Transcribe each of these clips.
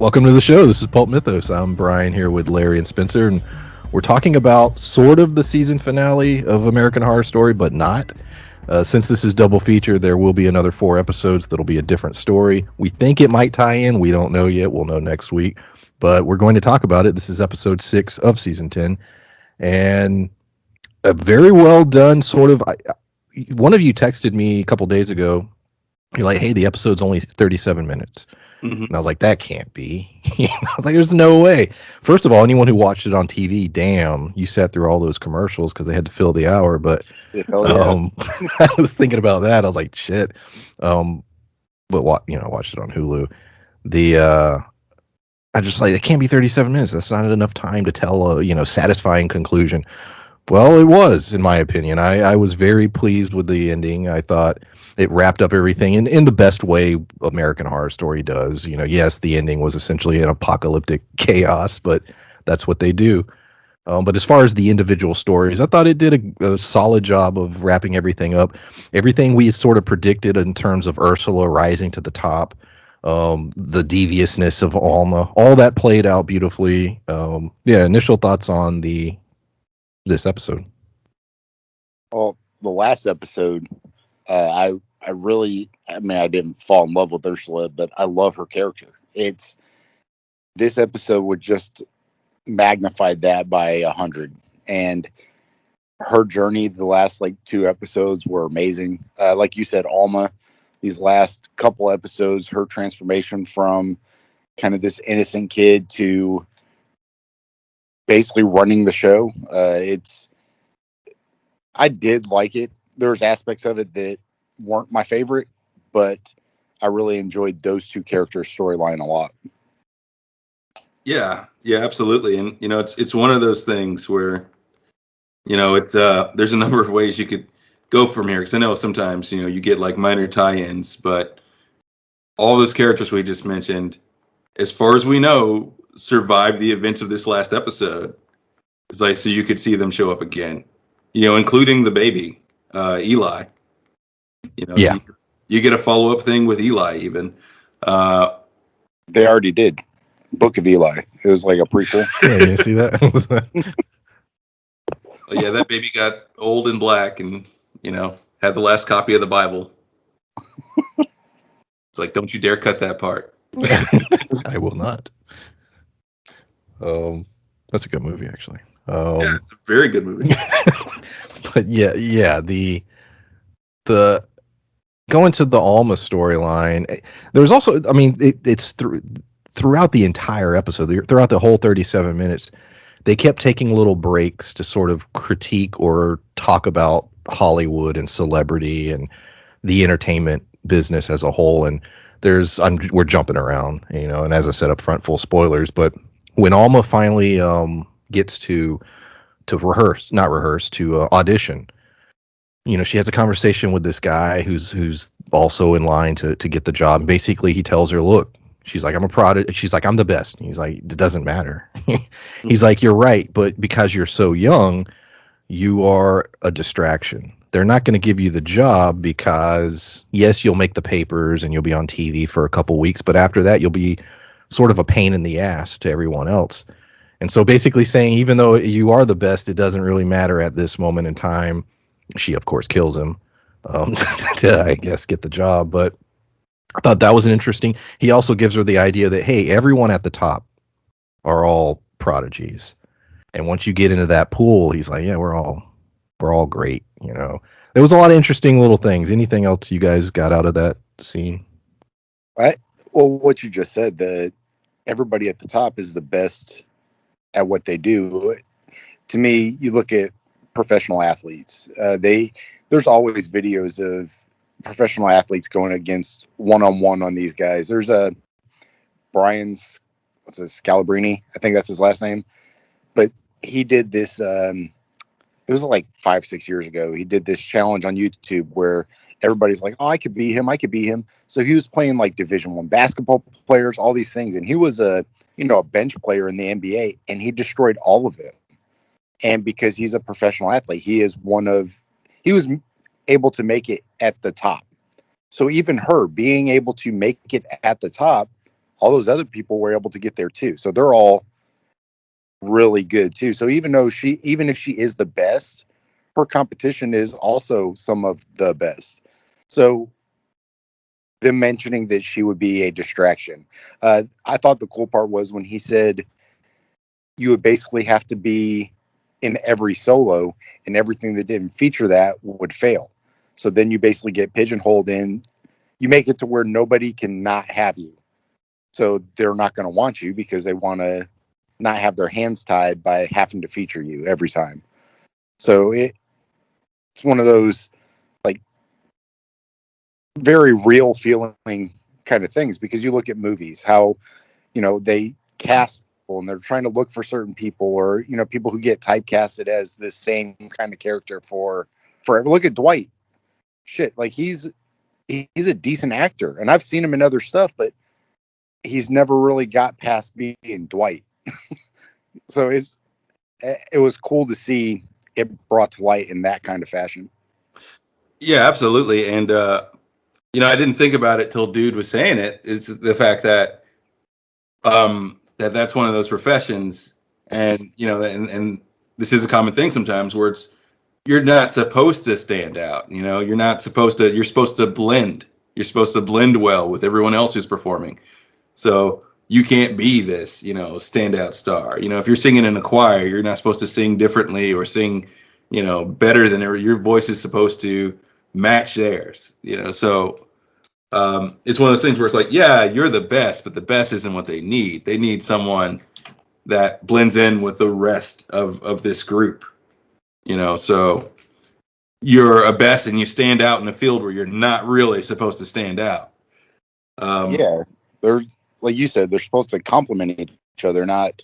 Welcome to the show. This is Pulp Mythos. I'm Brian here with Larry and Spencer, and we're talking about sort of the season finale of American Horror Story, but not. Since this is double feature, there will be another 4 episodes that'll be a different story. We think it might tie in. We don't know yet. We'll know next week, but we're going to talk about it. This is episode 6 of season 10, and a very well done sort of. One of you texted me a couple days ago. You're like, "Hey, the episode's only 37 minutes." Mm-hmm. And I was like, that can't be. I was like, there's no way. First of all, anyone who watched it on TV, damn, you sat through all those commercials because they had to fill the hour. But I was thinking about that. I was like, shit. But I watched it on Hulu. I just like, it can't be 37 minutes. That's not enough time to tell a satisfying conclusion. Well, it was, in my opinion. I was very pleased with the ending. I thought it wrapped up everything in the best way American Horror Story does. Yes, the ending was essentially an apocalyptic chaos, but that's what they do. But as far as the individual stories, I thought it did a solid job of wrapping everything up. Everything we sort of predicted in terms of Ursula rising to the top, the deviousness of Alma, all that played out beautifully. Initial thoughts on this episode. Well, the last episode, I didn't fall in love with Ursula, but I love her character. This episode would just magnify that by 100, and her journey the last 2 episodes were amazing. Like you said, Alma, these last couple episodes, her transformation from kind of this innocent kid to basically running the show. I did like it. There's aspects of it that weren't my favorite, but I really enjoyed those two characters' storyline a lot. Yeah, absolutely. And it's one of those things where it's there's a number of ways you could go from here, because I know sometimes you get minor tie-ins, but all those characters we just mentioned, as far as we know, survived the events of this last episode. It's so you could see them show up again, including the baby, Eli. Yeah. So you get a follow-up thing with Eli even. They already did. Book of Eli. It was like a prequel. Yeah, you see that? Yeah, that baby got old and black and, had the last copy of the Bible. It's don't you dare cut that part. I will not. That's a good movie, actually. Yeah, it's a very good movie. But yeah, the going to the Alma storyline, there's also, it's throughout the entire episode, throughout the whole 37 minutes, they kept taking little breaks to sort of critique or talk about Hollywood and celebrity and the entertainment business as a whole. And we're jumping around, and as I said up front, full spoilers, but when Alma finally gets to audition, she has a conversation with this guy who's also in line to get the job. Basically, he tells her, look, she's like, I'm a product. She's like, I'm the best. And he's like, it doesn't matter. He's like, you're right. But because you're so young, you are a distraction. They're not going to give you the job because, yes, you'll make the papers and you'll be on TV for a couple weeks. But after that, you'll be sort of a pain in the ass to everyone else. And so basically saying, even though you are the best, it doesn't really matter at this moment in time. She, of course, kills him to, I guess, get the job. But I thought that was an interesting. He also gives her the idea that, hey, everyone at the top are all prodigies. And once you get into that pool, he's like, yeah, we're all great. There was a lot of interesting little things. Anything else you guys got out of that scene? Well, what you just said, that everybody at the top is the best at what they do. To me, you look at professional athletes. There's always videos of professional athletes going against one-on-one on these guys. There's Brian's, Scalabrine, I think that's his last name. But he did this, it was 5-6 years ago. He did this challenge on YouTube where everybody's like, oh, I could be him. So he was playing Division I basketball players, all these things. And he was a bench player in the NBA, and he destroyed all of them. And because he's a professional athlete, he was able to make it at the top. So even her being able to make it at the top all those other people were able to get there too. So they're all really good too. So even if she is the best, her competition is also some of the best. So them mentioning that she would be a distraction. I thought the cool part was when he said you would basically have to be in every solo, and everything that didn't feature that would fail. So then you basically get pigeonholed in. You make it to where nobody can not have you. So they're not going to want you because they want to not have their hands tied by having to feature you every time. So it's one of those like very real feeling kind of things, because you look at movies, how, they cast people and they're trying to look for certain people, or, people who get typecasted as the same kind of character for forever. Look at Dwight. Shit. Like he's a decent actor and I've seen him in other stuff, but he's never really got past being Dwight. So it was cool to see it brought to light in that kind of fashion. Yeah, absolutely. And I didn't think about it till Dude was saying it. It's the fact that that's one of those professions, and and this is a common thing sometimes where you're not supposed to stand out. You're supposed to blend. You're supposed to blend well with everyone else who's performing. So you can't be this, standout star. If you're singing in a choir, you're not supposed to sing differently or sing, better than your voice is supposed to match theirs. So it's one of those things where it's like, yeah, you're the best, but the best isn't what they need. They need someone that blends in with the rest of this group. So you're a best and you stand out in a field where you're not really supposed to stand out. Yeah, they're, like you said, they're supposed to complement each other, not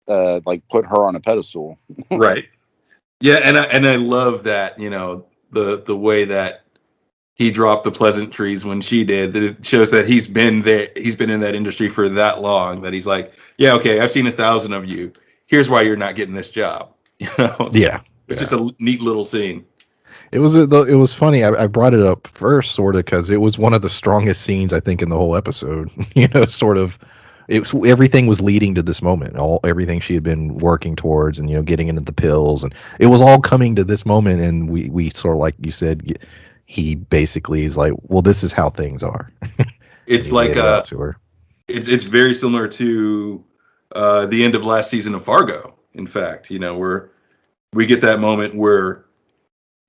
like put her on a pedestal. Right. Yeah, and I love that, the way that he dropped the pleasantries when she did. That it shows that he's been there, he's been in that industry for that long, that he's like, yeah, okay, I've seen 1,000 of you. Here's why you're not getting this job. Yeah. It's just a neat little scene. It was funny. I brought it up first, sort of, because it was one of the strongest scenes I think in the whole episode. Sort of, everything was leading to this moment. Everything she had been working towards, and getting into the pills, and it was all coming to this moment. And we sort of, like you said, he basically is like, well, this is how things are. It's he like laid it out to her. it's very similar to the end of last season of Fargo. In fact, where we get that moment where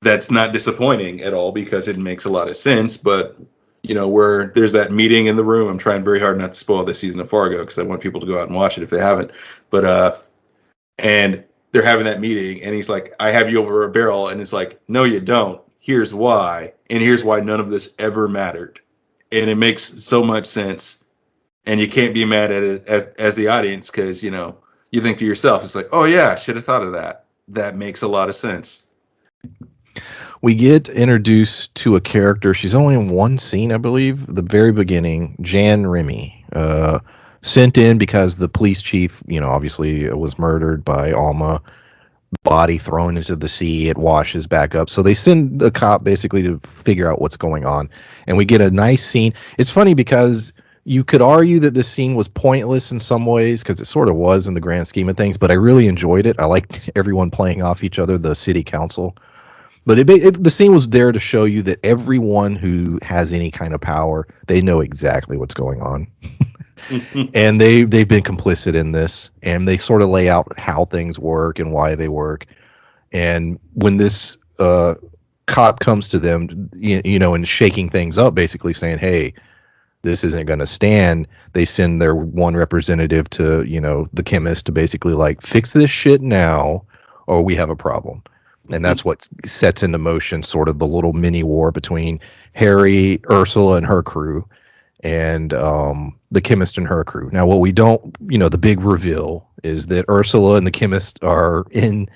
that's not disappointing at all because it makes a lot of sense. But where there's that meeting in the room. I'm trying very hard not to spoil this season of Fargo because I want people to go out and watch it if they haven't. But and they're having that meeting, and he's like, "I have you over a barrel," and it's like, "No, you don't. Here's why, and here's why none of this ever mattered." And it makes so much sense, and you can't be mad at it as the audience because you think to yourself, it's like, "Oh yeah, I should have thought of that. That makes a lot of sense." We get introduced to a character. She's only in one scene, I believe, the very beginning. Jan Remy, sent in because the police chief, obviously was murdered by Alma. Body thrown into the sea. It washes back up. So they send the cop basically to figure out what's going on. And we get a nice scene. It's funny because you could argue that this scene was pointless in some ways, because it sort of was in the grand scheme of things, but I really enjoyed it. I liked everyone playing off each other, the city council. But the scene was there to show you that everyone who has any kind of power, they know exactly what's going on. And they've been complicit in this, and they sort of lay out how things work and why they work. And when this cop comes to them, and shaking things up, basically saying, "Hey, this isn't going to stand," they send their one representative to the chemist to basically like fix this shit now, or we have a problem. And that's what sets into motion sort of the little mini war between Harry, Ursula, and her crew, and the chemist and her crew. Now, what we don't, the big reveal is that Ursula and the chemist are in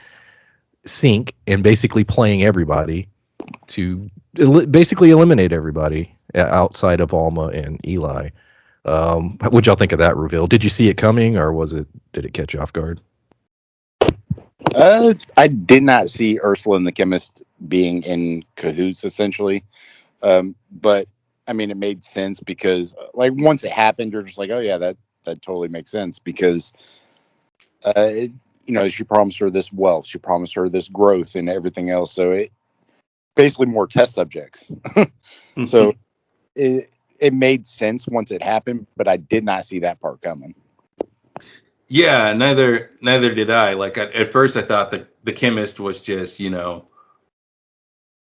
sync and basically playing everybody to basically eliminate everybody outside of Alma and Eli. What'd y'all think of that reveal? Did you see it coming, or did it catch you off guard? I did not see Ursula and the chemist being in cahoots, essentially. But I mean, it made sense because, like, once it happened, you're just like, oh yeah, that totally makes sense because, it, she promised her this wealth, she promised her this growth and everything else. So it basically more test subjects. So it made sense once it happened, but I did not see that part coming. Yeah, neither did I. Like at first, I thought that the chemist was just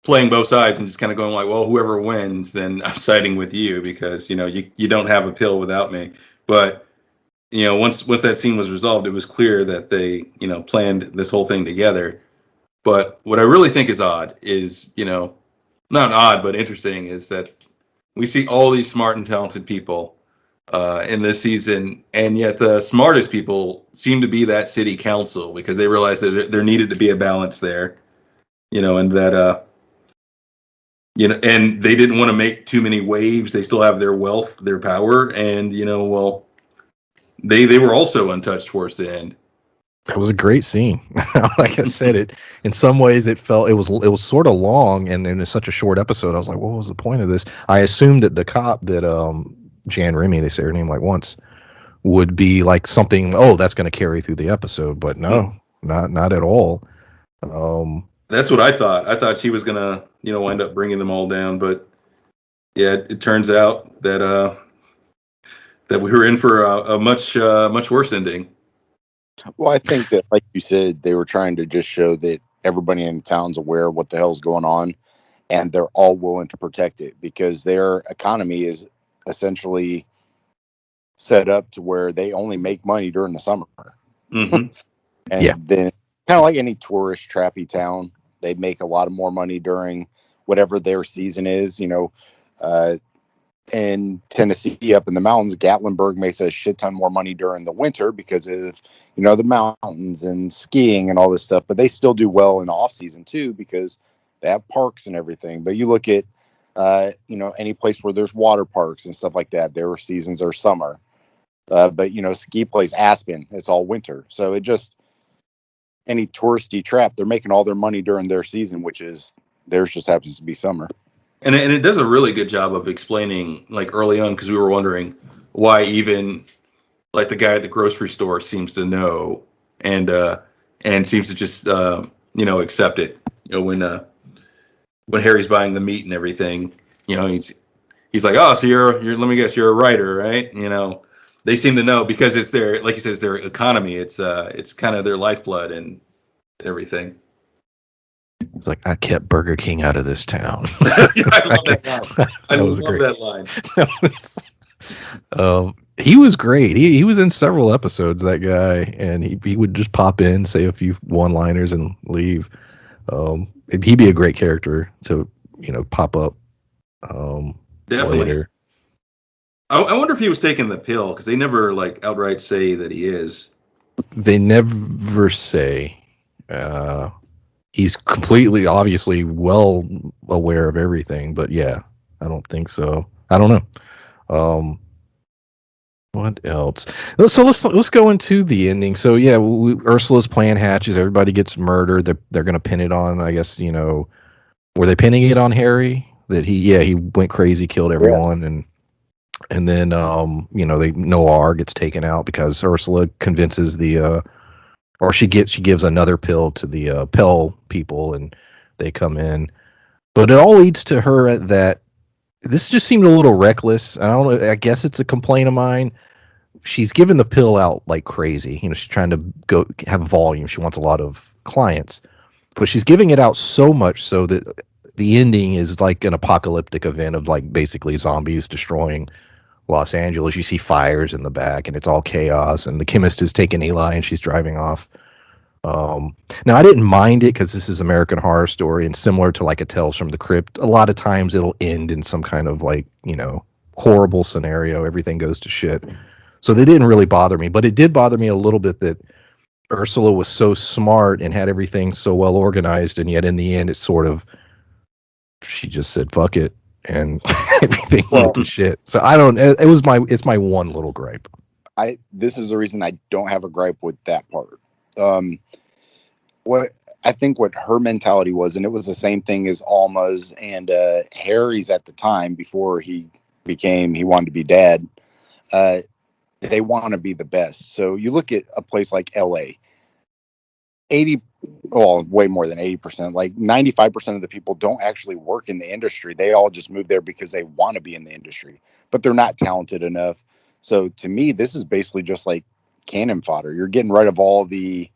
playing both sides and just kind of going like, well, whoever wins, then I'm siding with you because you don't have a pill without me. But once that scene was resolved, it was clear that they planned this whole thing together. But what I really think is odd is not odd but interesting is that we see all these smart and talented people in this season, and yet the smartest people seem to be that city council because they realized that there needed to be a balance there, and that and they didn't want to make too many waves. They still have their wealth, their power, and well, they were also untouched towards the end. It was a great scene. Like I said, it in some ways it was sort of long, and in such a short episode, I was like, what was the point of this? I assumed that the cop that Jan Remy, they say her name like once, would be like something. Oh, that's going to carry through the episode, but no, not at all. That's what I thought. I thought she was gonna wind up bringing them all down, but yeah, it turns out that we were in for a much worse ending. Well, I think that, like you said, they were trying to just show that everybody in the town's aware of what the hell's going on, and they're all willing to protect it because their economy is essentially set up to where they only make money during the summer. Mm-hmm. And then, kind of like any tourist trappy town, they make a lot of more money during whatever their season is. In Tennessee, up in the mountains, Gatlinburg makes a shit ton more money during the winter because of the mountains and skiing and all this stuff. But they still do well in the off season too because they have parks and everything. But you look at any place where there's water parks and stuff like that, their seasons are summer. But ski place Aspen, it's all winter. So it just any touristy trap, they're making all their money during their season, which is theirs just happens to be summer. And it does a really good job of explaining, like early on, because we were wondering why even like the guy at the grocery store seems to know and seems to just accept it. When Harry's buying the meat and everything, he's like, oh, so you're let me guess, you're a writer, right? They seem to know because it's their, like you said, it's their economy. It's kind of their lifeblood and everything. It's like, I kept Burger King out of this town. Yeah, I love that line. I love that line. He was great. He was in several episodes, that guy, and he would just pop in, say a few one-liners, and leave. He'd be a great character to pop up Definitely. later. I wonder if he was taking the pill because they never like outright say that he is. They never say. He's completely, obviously, well aware of everything, but yeah, I don't think so. I don't know. What else? So let's go into the ending. So yeah, Ursula's plan hatches. Everybody gets murdered. They're going to pin it on. I guess were they pinning it on Harry that he went crazy, killed everyone, and then Noir gets taken out because Ursula convinces or she gives another pill to the Pell people, and they come in. But it all leads to her that this just seemed a little reckless. I don't know. I guess it's a complaint of mine. She's giving the pill out like crazy. She's trying to go have volume. She wants a lot of clients, but she's giving it out so much so that the ending is like an apocalyptic event of like basically zombies destroying Los Angeles. You see fires in the back, and it's all chaos. And the chemist is taking Eli, and she's driving off. Now I didn't mind it because this is American Horror Story, and similar to like a Tales from the Crypt, a lot of times it'll end in some kind of like horrible scenario. Everything goes to shit. So they didn't really bother me, but it did bother me a little bit that Ursula was so smart and had everything so well organized, and yet in the end, she just said fuck it, and everything went to shit. So I don't. It's my one little gripe. This is the reason I don't have a gripe with that part. what I think what her mentality was, and it was the same thing as Alma's and Harry's at the time before he wanted to be dad. Uh, they want to be the best. So you look at a place like LA, 80, well, way more than 80%, like 95% of the people don't actually work in the industry. They all just move there because they want to be in the industry, but they're not talented enough. So to me, this is basically just like cannon fodder. You're getting rid of all the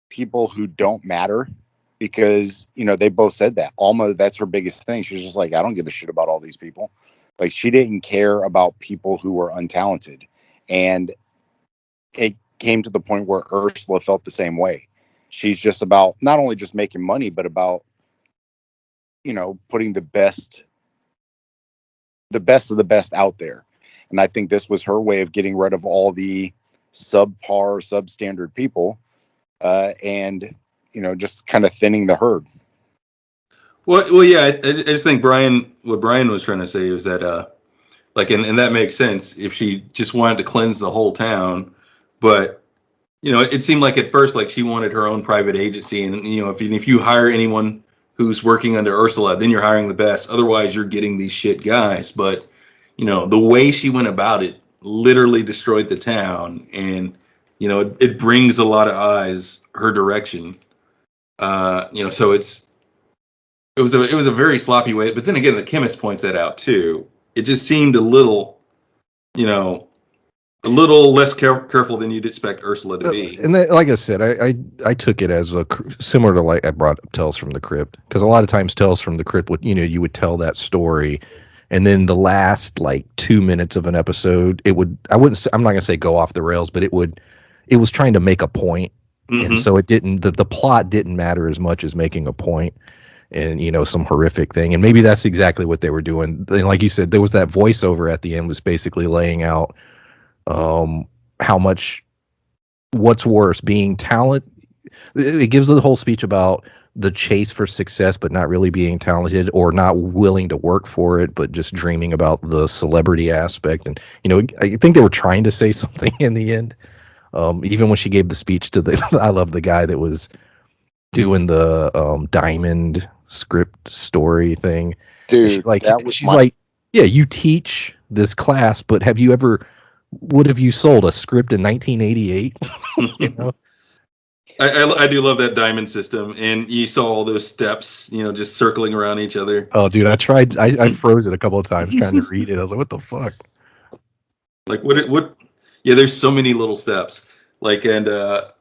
people who don't matter because, they both said that. Alma, that's her biggest thing. She's just like, I don't give a shit about all these people. Like, she didn't care about people who were untalented. And it came to the point where Ursula felt the same way. She's just about not only just making money, but about, putting the best of the best out there. And I think this was her way of getting rid of all the subpar, substandard people, and just kind of thinning the herd. Well, yeah. I just think what Brian was trying to say was that, like, and that makes sense if she just wanted to cleanse the whole town, but it seemed like at first like she wanted her own private agency, and if you hire anyone who's working under Ursula, then you're hiring the best. Otherwise, you're getting these shit guys. But the way she went about it literally destroyed the town, and it brings a lot of eyes her direction. So it was a very sloppy way. But then again, the chemist points that out too. It just seemed you know, a little less careful than you'd expect Ursula to be. And that, like I said, I took it as similar to, like, I brought up Tales from the Crypt, because a lot of times Tales from the Crypt would, you would tell that story, and then the last like 2 minutes of an episode, I'm not gonna say go off the rails, but it was trying to make a point, and so it didn't, the plot didn't matter as much as making a point, and some horrific thing, and maybe that's exactly what they were doing. And like you said, there was that voiceover at the end was basically laying out how much, what's worse, being talent. It gives the whole speech about the chase for success but not really being talented, or not willing to work for it but just dreaming about the celebrity aspect. And I think they were trying to say something in the end. Even when she gave the speech to the I love the guy that was doing the diamond script story thing. And Dude, that was she's like, yeah, you teach this class, but would have you sold a script in 1988? I do love that diamond system, and you saw all those steps, just circling around each other. Oh, dude, I froze it a couple of times trying to read it. I was like, what the fuck? Like what? Yeah, there's so many little steps. Like, and that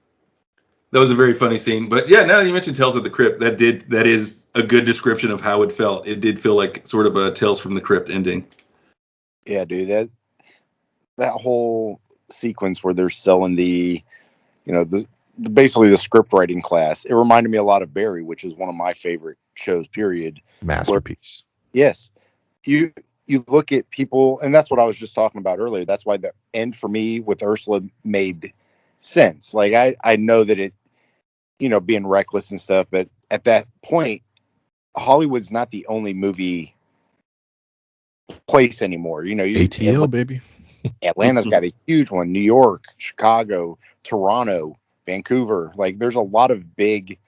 was a very funny scene. But yeah, now that you mentioned Tales of the Crypt, that is a good description of how it felt. It did feel like sort of a Tales from the Crypt ending. Yeah, dude, that whole sequence where they're selling basically the script writing class. It reminded me a lot of Barry, which is one of my favorite shows, period. Masterpiece. Yes. You look at people, and that's what I was just talking about earlier. That's why the end for me with Ursula made sense. Like, I know that it, being reckless and stuff, but at that point, Hollywood's not the only movie place anymore. ATL, baby. Atlanta's got a huge one. New York, Chicago, Toronto, Vancouver. Like, there's a lot of big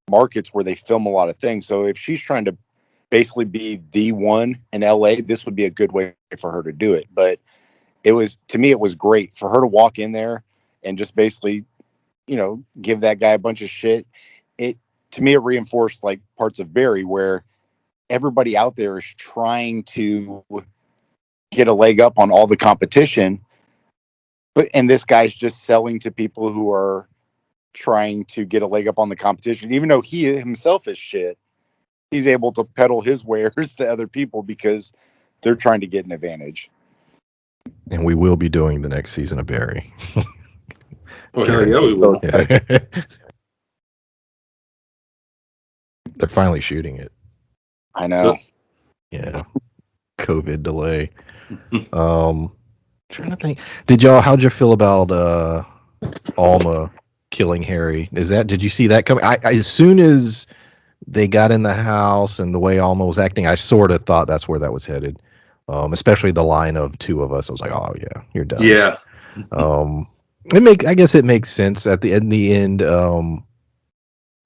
markets where they film a lot of things. So if she's trying to basically be the one in LA, this would be a good way for her to do it. But to me, it was great for her to walk in there and just basically, give that guy a bunch of shit. To me, it reinforced like parts of Barry where everybody out there is trying to get a leg up on all the competition. And this guy's just selling to people who are trying to get a leg up on the competition, even though he himself is shit. He's able to peddle his wares to other people because they're trying to get an advantage. And we will be doing the next season of Barry. Oh, hell yeah, we will. Yeah. They're finally shooting it. I know. Yeah. COVID delay. Trying to think. How'd you feel about Alma killing Harry? Did you see that coming? As soon as they got in the house and the way Alma was acting, I sort of thought that's where that was headed. Especially the line of two of us. I was like, oh yeah, you're done. Yeah. I guess it makes sense in the end.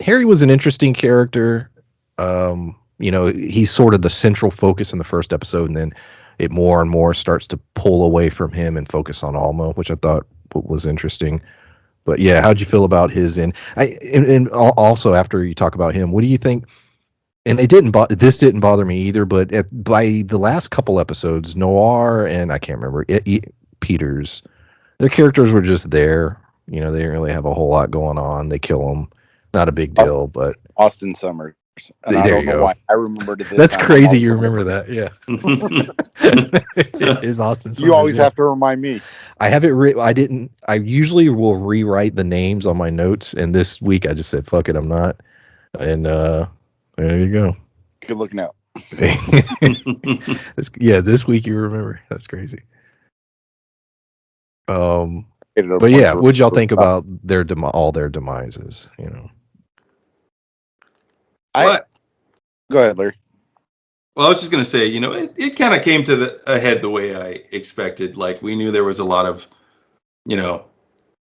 Harry was an interesting character. He's sort of the central focus in the first episode, and then it more and more starts to pull away from him and focus on Alma, which I thought was interesting. But yeah, how'd you feel about his? And also after you talk about him, what do you think? And this didn't bother me either. But by the last couple episodes, Noir and I can't remember Peters, their characters were just there. They didn't really have a whole lot going on. They kill them, not a big deal. But Austin Summers, and I there don't you know go. why I remembered it this That's time. I'm crazy. always You gonna remember forget. that? Yeah. It is Austin Summers. You always yeah. have to remind me. I have it. I didn't. I usually will rewrite the names on my notes, and this week I just said, "Fuck it, I'm not." And there you go. Good looking out. This week you remember. That's crazy. Get it a But yeah, bunch what'd y'all of- think about all their demises? What? Go ahead, Larry. Well, I was just going to say, it kind of came to ahead the way I expected. Like, we knew there was a lot of,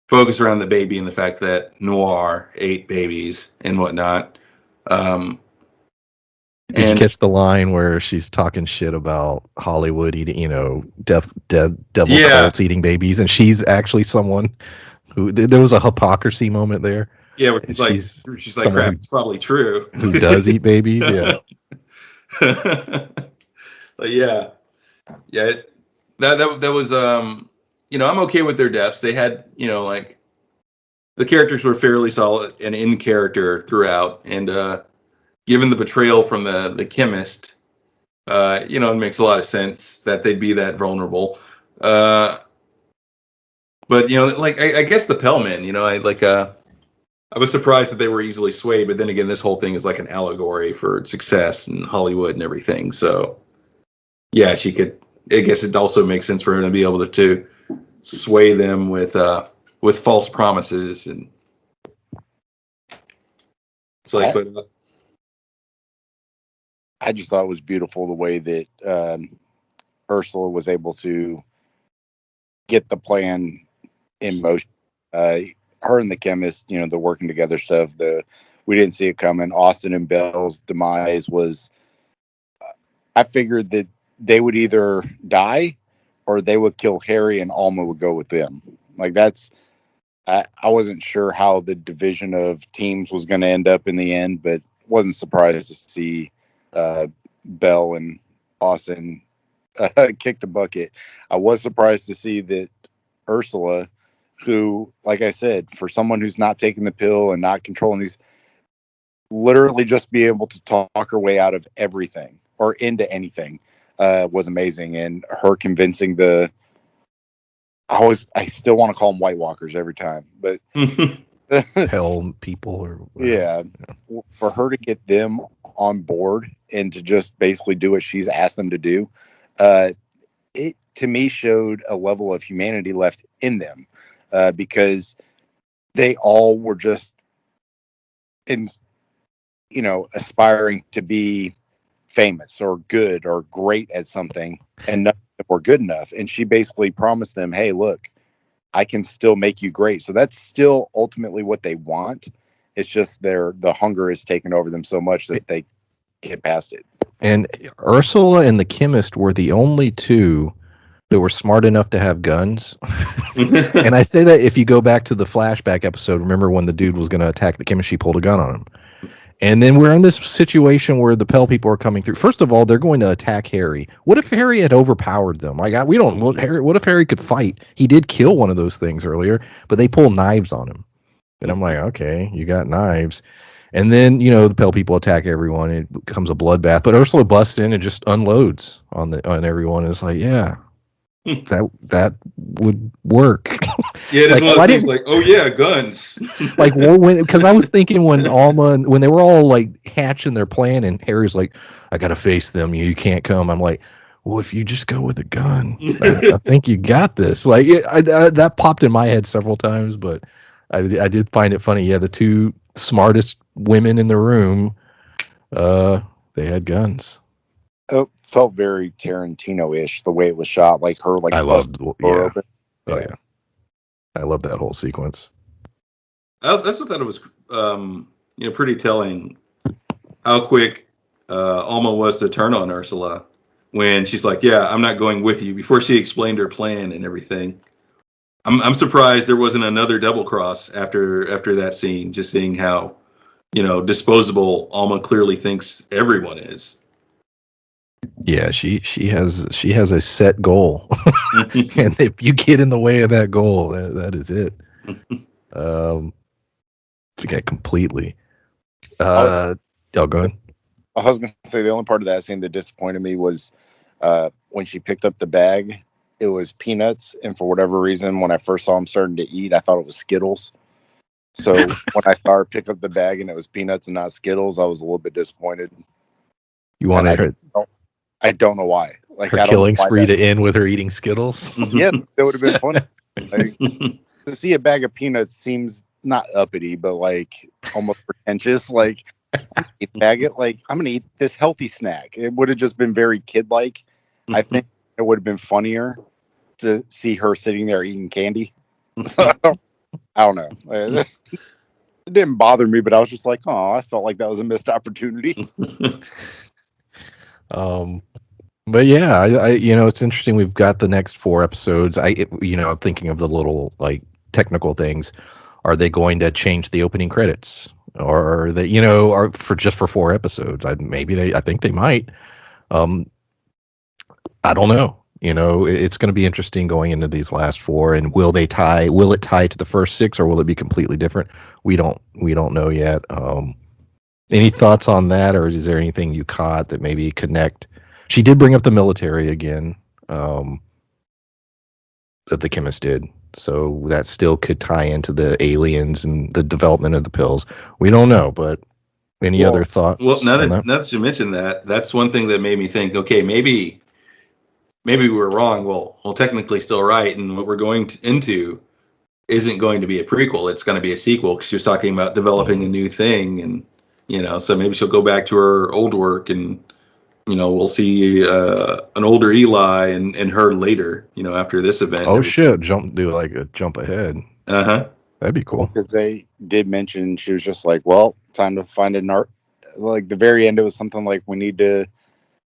focus around the baby and the fact that Noir ate babies and whatnot. Did you catch the line where she's talking shit about Hollywood eating, devil cults eating babies, and she's actually someone who there was a hypocrisy moment there. Yeah, where she's like, crap, it's probably true. Who does eat babies? Yeah. But yeah, that was I'm okay with their deaths. They had like the characters were fairly solid and in character throughout, and given the betrayal from the chemist, it makes a lot of sense that they'd be that vulnerable. But like I guess the Pellmen, I was surprised that they were easily swayed, but then again, this whole thing is like an allegory for success and Hollywood and everything. So, yeah, she could. I guess it also makes sense for her to be able to sway them with false promises, and it's like, I just thought it was beautiful the way that Ursula was able to get the plan in motion. Her and the chemist, the working together stuff. We didn't see it coming. Austin and Belle's demise was. I figured that they would either die or they would kill Harry, and Alma would go with them. Like that's. I wasn't sure how the division of teams was going to end up in the end, but wasn't surprised to see Belle and Austin kick the bucket. I was surprised to see that Ursula, who, like I said, for someone who's not taking the pill and not controlling these, literally just be able to talk her way out of everything or into anything was amazing. And her convincing I still want to call them White Walkers every time, but hell people or whatever. Yeah, for her to get them on board and to just basically do what she's asked them to do, it to me showed a level of humanity left in them, because they all were just aspiring to be famous or good or great at something, and none of them were good enough. And she basically promised them, hey, look, I can still make you great. So that's still ultimately what they want. It's just the hunger is taken over them so much that they get past it. And Ursula and the chemist were the only two that were smart enough to have guns. And I say that if you go back to the flashback episode, remember when the dude was going to attack the chemist, she pulled a gun on him. And then we're in this situation where the Pell people are coming through. First of all, they're going to attack Harry. What if Harry had overpowered them? Like, what if Harry could fight? He did kill one of those things earlier, but they pull knives on him. And I'm like, okay, you got knives. And then, the Pell people attack everyone. It becomes a bloodbath. But Ursula busts in and just unloads on everyone. And it's like, yeah, that would work. Yeah, it's one of those things like, oh yeah, guns. Like, because I was thinking when they were all like hatching their plan, and Harry's like, I gotta face them. You can't come. I'm like, well, if you just go with a gun, I think you got this. Like, that popped in my head several times, but I did find it funny. Yeah, the two smartest women in the room, they had guns. It felt very Tarantino-ish the way it was shot, like her, like I loved, yeah. Open. Oh yeah, I love that whole sequence. I also thought it was pretty telling how quick Alma was to turn on Ursula when she's like, "Yeah, I'm not going with you." Before she explained her plan and everything, I'm surprised there wasn't another double cross after that scene. Just seeing how disposable Alma clearly thinks everyone is. Yeah, she has a set goal, and if you get in the way of that goal, that is it. Forget completely. I Oh, go ahead. was gonna say the only part of that scene that disappointed me was when she picked up the bag. It was peanuts, and for whatever reason, when I first saw him starting to eat, I thought it was Skittles. So when I saw her pick up the bag and it was peanuts and not Skittles, I was a little bit disappointed. You And wanted her I don't know why. Like, her I don't know killing why spree that. to end with her eating Skittles. Yeah, that would have been funny. Like, to see a bag of peanuts seems not uppity, but like almost pretentious. Like, I'm gonna eat a bag of, like, I'm gonna eat this healthy snack. It would have just been very kid-like. I think it would have been funnier to see her sitting there eating candy. So, I don't know. It didn't bother me, but I was just like, oh, I felt like that was a missed opportunity. But yeah, I it's interesting. We've got the next 4 episodes. I'm thinking of the little like technical things. Are they going to change the opening credits, or are they, are for just for 4 episodes? I think they might. Um, I don't know. It's going to be interesting going into these last 4, and will it tie to the first 6, or will it be completely different? We don't know yet. Any thoughts on that, or is there anything you caught that maybe connect? She did bring up the military again, that the chemist did, so that still could tie into the aliens and the development of the pills. We don't know, but any other thoughts Well, now on that that? now that you mentioned that, that's one thing that made me think. Okay, maybe we were wrong. Well, technically still right, and what we're going into isn't going to be a prequel. It's going to be a sequel because she was talking about developing a new thing, and so maybe she'll go back to her old work, and we'll see an older Eli and her later. After this event. Oh shit! Do like a jump ahead. Uh huh. That'd be cool. Because they did mention she was just like, well, time to find an art. Like the very end, it was something like we need to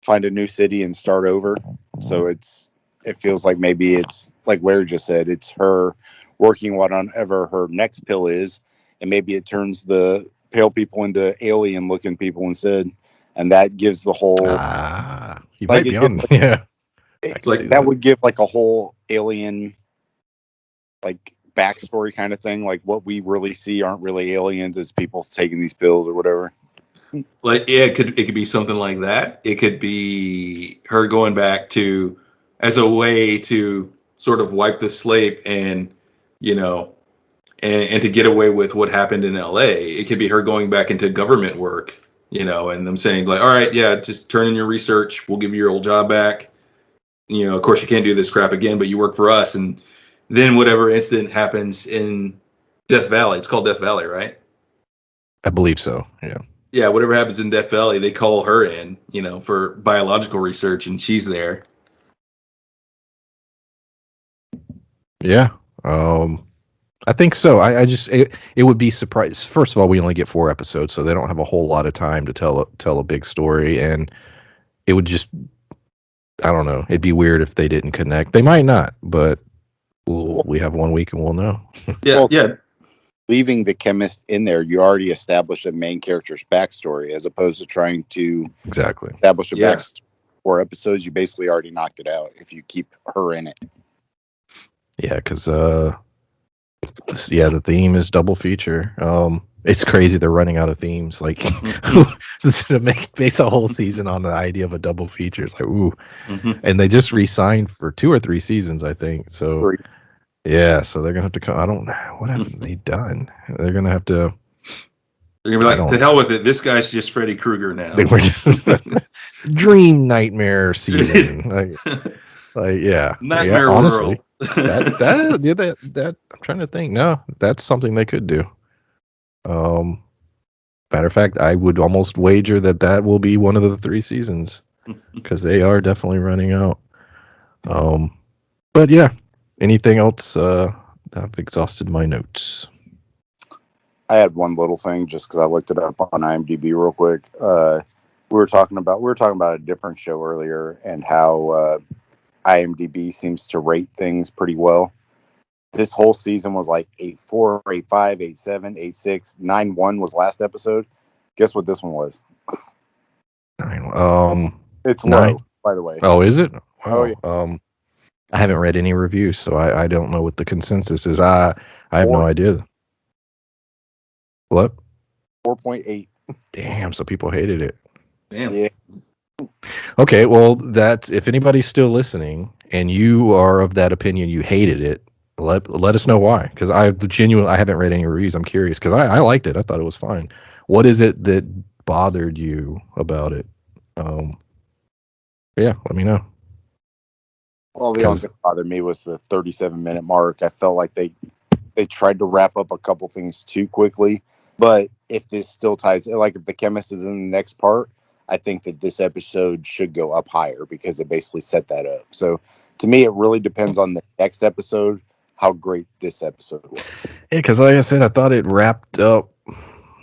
find a new city and start over. So it feels like maybe it's like Larry just said, it's her working whatever her next pill is, and maybe it turns the pale people into alien looking people instead, and that gives the whole You like might be on. Yeah, I can see that that. would give like a whole alien like backstory kind of thing. Like what we really see aren't really aliens; it's people taking these pills or whatever. Like, yeah, it could be something like that. It could be her going back to as a way to sort of wipe the slate and you know and to get away with what happened in LA. It could be her going back into government work, and them saying like, all right, yeah, just turn in your research, we'll give you your old job back. Of course you can't do this crap again, but you work for us. And then whatever incident happens in Death Valley, it's called Death Valley, right? I believe so. Yeah. Yeah, whatever happens in Death Valley, they call her in, for biological research, and she's there. Yeah. I think so. I just it would be surprised. First of all, we only get 4 episodes, so they don't have a whole lot of time to tell a big story, and it would just, I don't know. It'd be weird if they didn't connect. They might not, but we have 1 week and we'll know. Yeah, Well, yeah, leaving the chemist in there, you already established a main character's backstory, as opposed to trying to Exactly. establish a yeah. backstory. 4 episodes, you basically already knocked it out if you keep her in it. Yeah, because the theme is double feature. It's crazy they're running out of themes. Like to base a whole season on the idea of a double feature. It's like, ooh. Mm-hmm. And they just re-signed for 2 or 3 seasons, I think. So 3. yeah, so they're gonna have to come. I don't know what have they done. They're gonna have to. They're gonna be like, to hell with it. This guy's just Freddy Krueger now. They were just dream nightmare season. Yeah, Nightmare honestly, World. that I'm trying to think. No, that's something they could do. Matter of fact, I would almost wager that will be one of the 3 seasons, because they are definitely running out. But yeah, anything else? I've exhausted my notes. I had one little thing just because I looked it up on IMDb real quick. We were talking about a different show earlier and how IMDb seems to rate things pretty well. This whole season was like 8.4, 8.5, 8.7, 8.6, 9.1 was last episode. Guess what this one was? 9. It's 9. low, by the way. Oh, is it? Oh, Wow. yeah. I haven't read any reviews, so I don't know what the consensus is. I have no idea. What? 4.8. Damn, so people hated it. Damn. Yeah. Okay, well, that's if anybody's still listening and you are of that opinion, you hated it. Let us know why, because I haven't read any reviews. I'm curious because I liked it. I thought it was fine. What is it that bothered you about it? Yeah, let me know. Well, the only thing that bothered me was the 37-minute mark. I felt like they tried to wrap up a couple things too quickly. But if this still ties, like if the chemist is in the next part, I think that this episode should go up higher because it basically set that up. So to me, it really depends on the next episode, how great this episode was. Yeah, because like I said, I thought it wrapped up.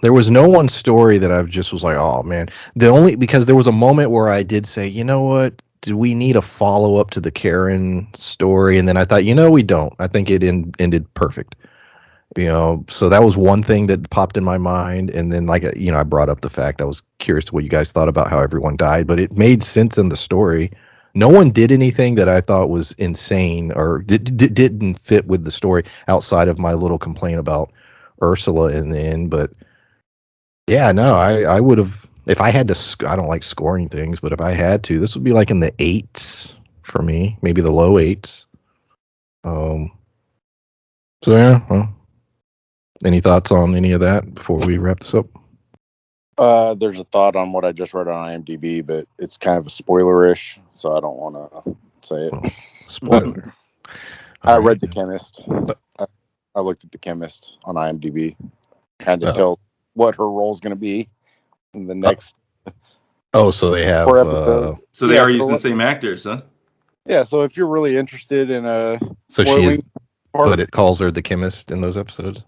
There was no one story that I just was like, oh man. Because there was a moment where I did say, you know what? Do we need a follow up to the Karen story? And then I thought, we don't. I think it ended perfect. So that was one thing that popped in my mind. And then, I brought up the fact I was curious to what you guys thought about how everyone died, but it made sense in the story. No one did anything that I thought was insane or didn't fit with the story outside of my little complaint about Ursula in the end. But yeah, no, I would have, if I had to, I don't like scoring things, but if I had to, this would be like in the 8s for me, maybe the low 8s. So yeah, well, any thoughts on any of that before we wrap this up? There's a thought on what I just read on IMDb, but it's kind of a spoiler-ish, so I don't want to say it. Well, spoiler. I read The Chemist. I looked at The Chemist on IMDb, kind of tell what her role is going to be in the next. So they have 4 episodes. So they are using the same actors, huh? Yeah, so if you're really interested in so she is, but it calls her the chemist in those episodes.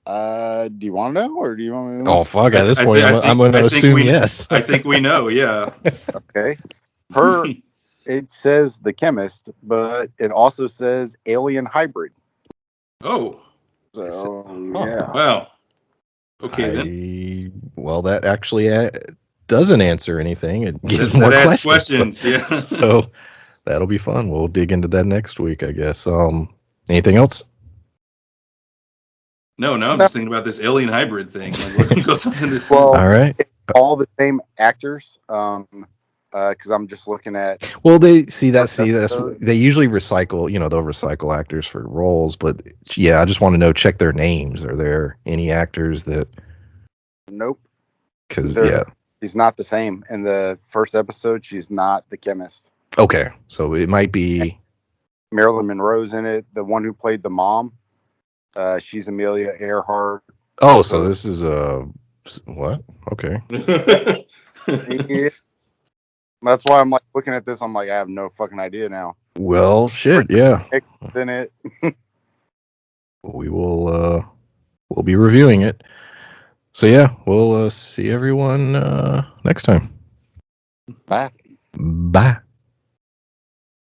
Do you want to know, or do you want me to know? Oh fuck! At this point, I'm going to assume yes. I think we know. Yeah. Okay. It says the chemist, but it also says alien hybrid. Oh. So yeah. Wow. Okay then. Well, that actually doesn't answer anything. It gives more questions. So, yeah. So that'll be fun. We'll dig into that next week, I guess. Anything else? No, I'm just thinking about this alien hybrid thing. Like, what goes on in this? Well, all right. All the same actors. Because I'm just looking at. Well, they that's they usually recycle. They'll recycle actors for roles, but yeah, I just want to know. Check their names. Are there any actors that? Nope. Because she's not the same. In the first episode, she's not the chemist. Okay, so it might be Marilyn Monroe's in it. The one who played the mom. She's Amelia Earhart. Oh, so this is what? Okay. Yeah. That's why I'm like looking at this. I'm like, I have no fucking idea now. Well, shit, yeah. In it. We will. We'll be reviewing it. So yeah, we'll see everyone next time. Bye. Bye.